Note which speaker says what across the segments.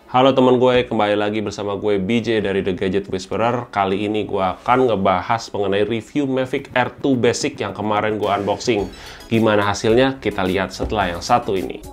Speaker 1: Halo teman gue, kembali lagi bersama gue BJ dari The Gadget Whisperer. Kali ini gue akan ngebahas mengenai review Mavic Air 2 Basic yang kemarin gue unboxing. Gimana hasilnya? Kita lihat setelah yang satu ini.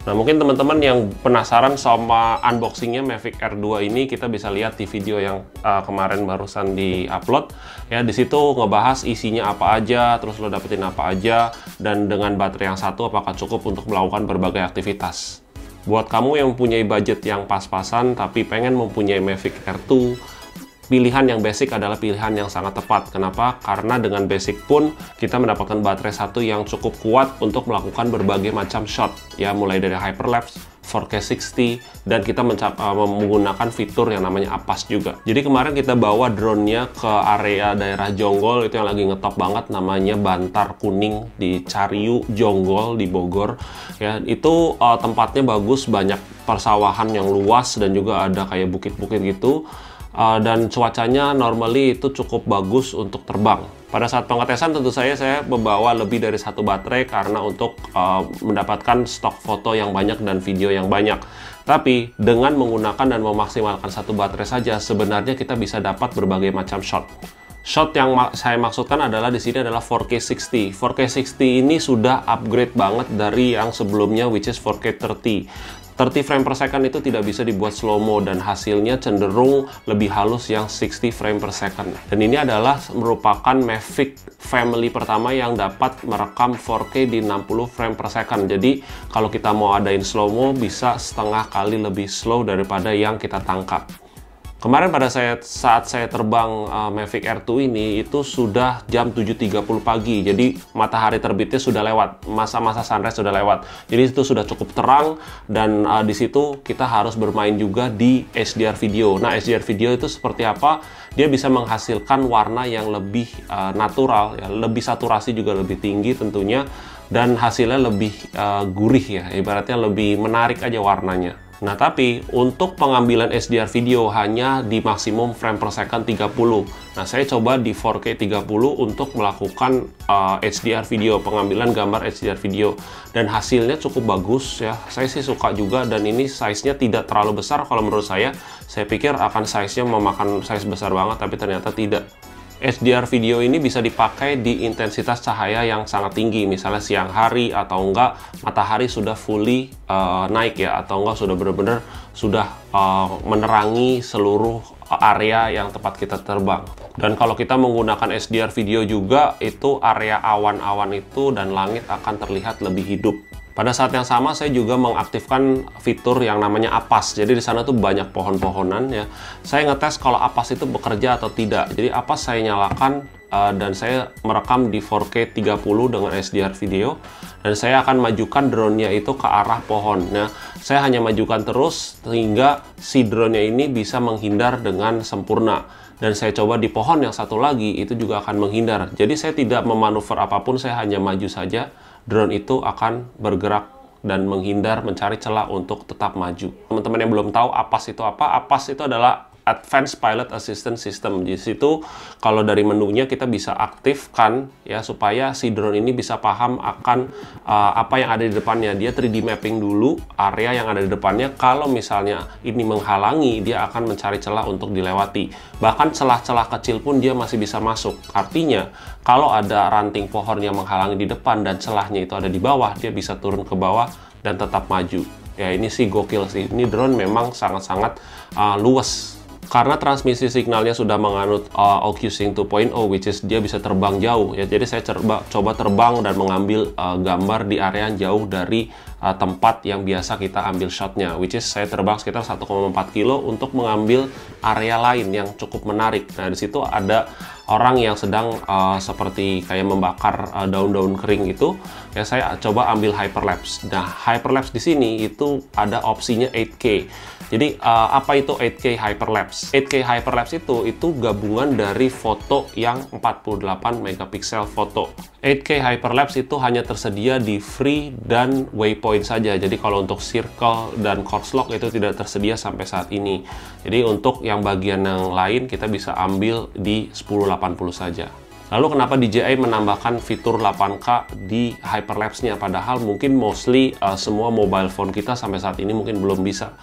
Speaker 1: Nah, mungkin teman-teman yang penasaran sama unboxingnya Mavic Air 2 ini, kita bisa lihat di video yang kemarin barusan di-upload. Ya, di situ ngebahas isinya apa aja, terus lo dapetin apa aja, dan dengan baterai yang satu apakah cukup untuk melakukan berbagai aktivitas. Buat kamu yang mempunyai budget yang pas-pasan, tapi pengen mempunyai Mavic Air 2, pilihan yang basic adalah pilihan yang sangat tepat. Kenapa? Karena dengan basic pun kita mendapatkan baterai satu yang cukup kuat untuk melakukan berbagai macam shot, ya, mulai dari hyperlapse, 4K 60, dan kita menggunakan fitur yang namanya APAS juga. Jadi kemarin kita bawa drone-nya ke area daerah Jonggol, itu yang lagi ngetop banget, namanya Bantar Kuning di Cariu Jonggol di Bogor. Ya, itu tempatnya bagus, banyak persawahan yang luas dan juga ada kayak bukit-bukit gitu. Dan cuacanya normally itu cukup bagus untuk terbang. Pada saat pengetesan tentu saya membawa lebih dari satu baterai karena untuk mendapatkan stok foto yang banyak dan video yang banyak. Tapi dengan menggunakan dan memaksimalkan satu baterai saja, sebenarnya kita bisa dapat berbagai macam shot. Shot yang saya maksudkan adalah di sini adalah 4K 60. 4K 60 ini sudah upgrade banget dari yang sebelumnya, which is 4K 30. 30 frame per second itu tidak bisa dibuat slow-mo dan hasilnya cenderung lebih halus yang 60 frame per second. Dan ini adalah merupakan Mavic family pertama yang dapat merekam 4K di 60 frame per second. Jadi kalau kita mau adain slow-mo bisa setengah kali lebih slow daripada yang kita tangkap. Kemarin pada saat saya terbang Mavic Air 2 ini, itu sudah jam 7.30 pagi. Jadi matahari terbitnya sudah lewat, masa-masa sunrise sudah lewat. Jadi itu sudah cukup terang, dan di situ kita harus bermain juga di HDR video. Nah, HDR video itu seperti apa? Dia bisa menghasilkan warna yang lebih natural, ya, lebih saturasi juga lebih tinggi tentunya, dan hasilnya lebih gurih, ya, ibaratnya lebih menarik aja warnanya. Nah, tapi untuk pengambilan HDR video hanya di maksimum frame per second 30. Nah, saya coba di 4K 30 untuk melakukan HDR video, pengambilan gambar HDR video. Dan hasilnya cukup bagus, ya. Saya sih suka juga, dan ini size-nya tidak terlalu besar kalau menurut saya. Saya pikir akan size-nya memakan size besar banget, tapi ternyata tidak. HDR video ini bisa dipakai di intensitas cahaya yang sangat tinggi, misalnya siang hari atau enggak matahari sudah fully naik, ya, atau enggak sudah benar-benar sudah menerangi seluruh area yang tempat kita terbang. Dan kalau kita menggunakan HDR video juga, itu area awan-awan itu dan langit akan terlihat lebih hidup. Pada saat yang sama saya juga mengaktifkan fitur yang namanya APAS. Jadi di sana tuh banyak pohon-pohonan, ya. Saya ngetes kalau APAS itu bekerja atau tidak. Jadi APAS saya nyalakan dan saya merekam di 4K 30 dengan HDR video, dan saya akan majukan drone-nya itu ke arah pohon. Nah, saya hanya majukan terus sehingga si drone-nya ini bisa menghindar dengan sempurna. Dan saya coba di pohon yang satu lagi, itu juga akan menghindar. Jadi saya tidak memanuver apapun, saya hanya maju saja. Drone itu akan bergerak dan menghindar, mencari celah untuk tetap maju. Teman-teman yang belum tahu APAS itu apa? APAS itu adalah Advanced Pilot Assistance System. Di situ kalau dari menunya kita bisa aktifkan, ya, supaya si drone ini bisa paham akan apa yang ada di depannya. Dia 3D mapping dulu area yang ada di depannya. Kalau misalnya ini menghalangi, dia akan mencari celah untuk dilewati. Bahkan celah-celah kecil pun dia masih bisa masuk. Artinya kalau ada ranting pohon yang menghalangi di depan dan celahnya itu ada di bawah, dia bisa turun ke bawah dan tetap maju. Ya, ini sih gokil sih. Ini drone memang sangat-sangat luas. Karena transmisi signalnya sudah menganut OcuSync 2.0, which is dia bisa terbang jauh, ya. Jadi saya coba terbang dan mengambil gambar di area yang jauh dari tempat yang biasa kita ambil shotnya, which is saya terbang sekitar 1,4 kilo untuk mengambil area lain yang cukup menarik. Nah, di situ ada orang yang sedang seperti kayak membakar daun-daun kering itu, ya, saya coba ambil hyperlapse. Nah, hyperlapse di sini itu ada opsinya 8K. Jadi apa itu 8K Hyperlapse? 8K Hyperlapse itu gabungan dari foto yang 48 megapiksel foto. 8K Hyperlapse itu hanya tersedia di free dan waypoint saja. Jadi kalau untuk circle dan course lock itu tidak tersedia sampai saat ini. Jadi untuk yang bagian yang lain kita bisa ambil di 1080 saja. Lalu kenapa DJI menambahkan fitur 8K di hyperlapse-nya? Padahal mungkin mostly semua mobile phone kita sampai saat ini mungkin belum bisa.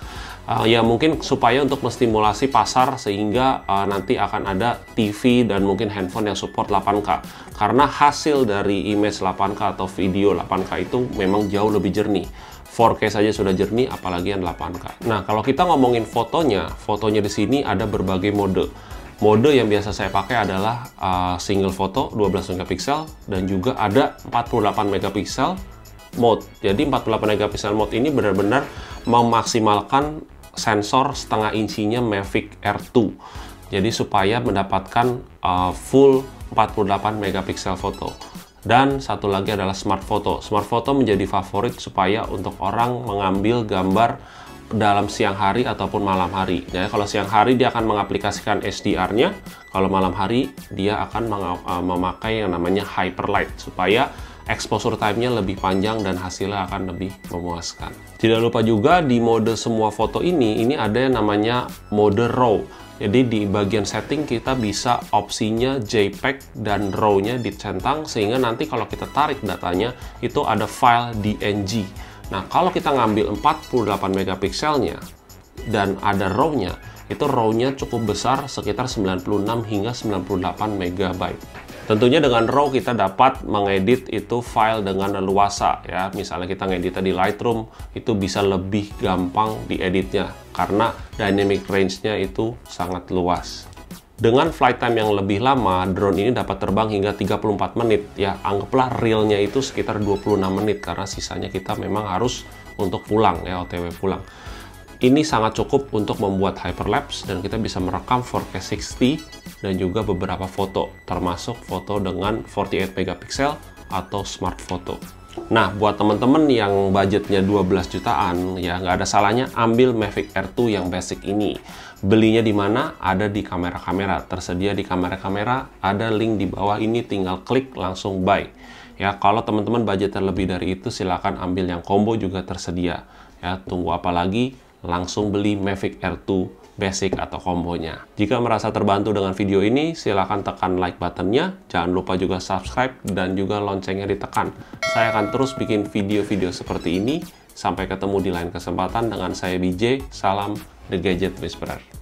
Speaker 1: Ya mungkin supaya untuk menstimulasi pasar sehingga nanti akan ada TV dan mungkin handphone yang support 8K. Karena hasil dari image 8K atau video 8K itu memang jauh lebih jernih. 4K saja sudah jernih, apalagi yang 8K. Nah, kalau kita ngomongin fotonya di sini ada berbagai mode. Mode yang biasa saya pakai adalah single foto 12 megapiksel dan juga ada 48 megapiksel mode. Jadi 48 megapiksel mode ini benar-benar memaksimalkan sensor setengah insinya Mavic Air 2. Jadi supaya mendapatkan full 48 megapiksel foto. Dan satu lagi adalah smart photo. Smart photo menjadi favorit supaya untuk orang mengambil gambar dalam siang hari ataupun malam hari. Jadi kalau siang hari dia akan mengaplikasikan HDR-nya, kalau malam hari dia akan memakai yang namanya Hyperlight supaya exposure time-nya lebih panjang dan hasilnya akan lebih memuaskan. Tidak lupa juga di mode semua foto ini ada yang namanya mode RAW. Jadi di bagian setting kita bisa opsinya JPEG dan RAW-nya dicentang sehingga nanti kalau kita tarik datanya itu ada file DNG. Nah, kalau kita ngambil 48 megapikselnya dan ada RAW-nya, itu RAW-nya cukup besar sekitar 96 hingga 98 megabyte. Tentunya dengan RAW kita dapat mengedit itu file dengan leluasa ya. Misalnya kita ngeditnya di Lightroom, itu bisa lebih gampang dieditnya karena dynamic range-nya itu sangat luas. Dengan flight time yang lebih lama, drone ini dapat terbang hingga 34 menit. Ya, anggaplah realnya itu sekitar 26 menit karena sisanya kita memang harus untuk pulang ya, OTW pulang. Ini sangat cukup untuk membuat hyperlapse dan kita bisa merekam 4K 60 dan juga beberapa foto, termasuk foto dengan 48 megapiksel atau smart photo. Nah, buat teman-teman yang budgetnya 12 jutaan, ya nggak ada salahnya ambil Mavic Air 2 yang basic ini. Belinya di mana? Ada di kamera-kamera, tersedia di kamera-kamera, ada link di bawah ini, tinggal klik langsung buy. Ya, kalau teman-teman budgetnya lebih dari itu, silakan ambil yang combo juga tersedia. Ya, tunggu apa lagi? Langsung beli Mavic Air 2 basic atau kombonya. Jika merasa terbantu dengan video ini, silakan tekan like buttonnya. Jangan lupa juga subscribe dan juga loncengnya ditekan. Saya akan terus bikin video-video seperti ini. Sampai ketemu di lain kesempatan dengan saya BJ. Salam The Gadget Whisperer.